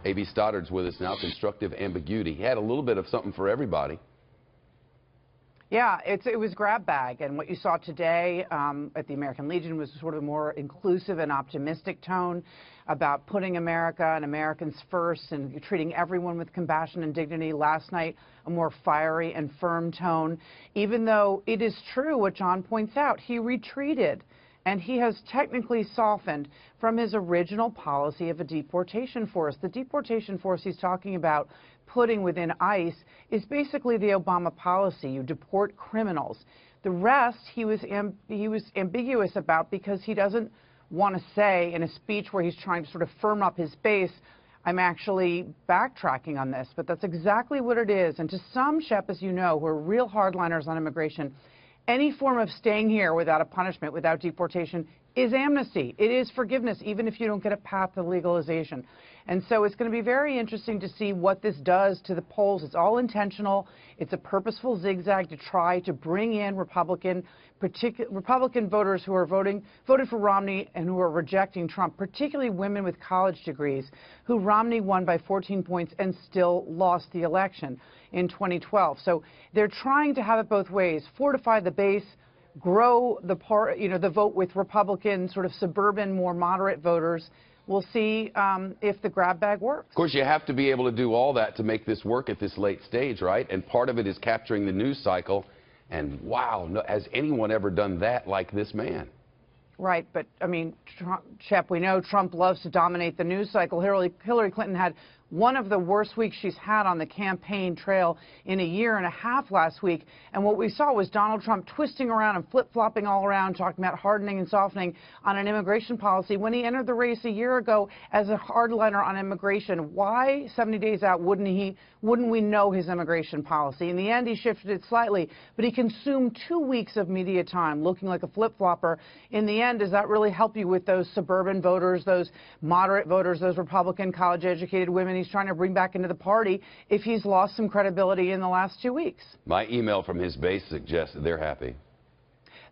A.B. Stoddard's with us now, constructive ambiguity. He had a little bit of something for everybody. Yeah, it was grab bag, and what you saw today at the American Legion was sort of a more inclusive and optimistic tone about putting America and Americans first and treating everyone with compassion and dignity. Last night, a more fiery and firm tone, even though it is true what John points out, he retreated. And he has technically softened from his original policy of a deportation force. The deportation force he's talking about putting within ICE is basically the Obama policy. You deport criminals. The rest he was ambiguous about because he doesn't want to say in a speech where he's trying to sort of firm up his base, I'm actually backtracking on this. But that's exactly what it is. And to some, Shep, as you know, who are real hardliners on immigration, any form of staying here without a punishment, without deportation, is amnesty. It is forgiveness, even if you don't get a path to legalization. And so it's going to be very interesting to see what this does to the polls. It's all intentional. It's a purposeful zigzag to try to bring in Republican voters who are voted for Romney and who are rejecting Trump, particularly women with college degrees, who Romney won by 14 points and still lost the election in 2012. So they're trying to have it both ways, fortify the base, grow the vote with Republican, sort of suburban, more moderate voters. We'll see if the grab bag works. Of course, you have to be able to do all that to make this work at this late stage, right? And part of it is capturing the news cycle. And wow, has anyone ever done that like this man? Right, but I mean, Shep, we know Trump loves to dominate the news cycle. Hillary Clinton had one of the worst weeks she's had on the campaign trail in a year and a half last week. And what we saw was Donald Trump twisting around and flip-flopping all around, talking about hardening and softening on an immigration policy. When he entered the race a year ago as a hardliner on immigration, why 70 days out wouldn't we know his immigration policy? In the end, he shifted it slightly, but he consumed 2 weeks of media time looking like a flip-flopper. In the end, does that really help you with those suburban voters, those moderate voters, those Republican college-educated women he's trying to bring back into the party if he's lost some credibility in the last 2 weeks? My email from his base suggests that they're happy.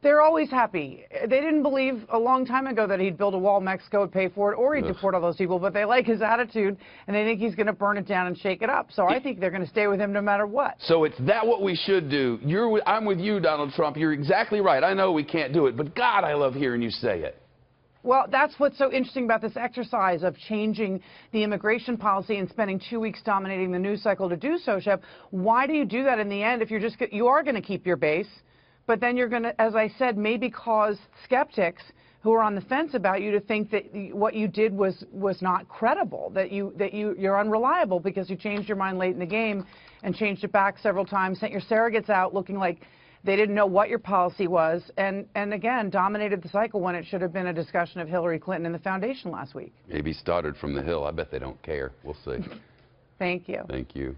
They're always happy. They didn't believe a long time ago that he'd build a wall, Mexico would pay for it, or he'd deport all those people, but they like his attitude, and they think he's going to burn it down and shake it up. So I think they're going to stay with him no matter what. So it's that what we should do. I'm with you, Donald Trump. You're exactly right. I know we can't do it, but God, I love hearing you say it. Well, that's what's so interesting about this exercise of changing the immigration policy and spending 2 weeks dominating the news cycle to do so, Shep. Why do you do that in the end if you are going to keep your base, but then you're going to, as I said, maybe cause skeptics who are on the fence about you to think that what you did was not credible, that you're unreliable because you changed your mind late in the game and changed it back several times, sent your surrogates out looking like they didn't know what your policy was, and again, dominated the cycle when it should have been a discussion of Hillary Clinton and the foundation last week. Maybe Stoddard from the Hill. I bet they don't care. We'll see. Thank you. Thank you.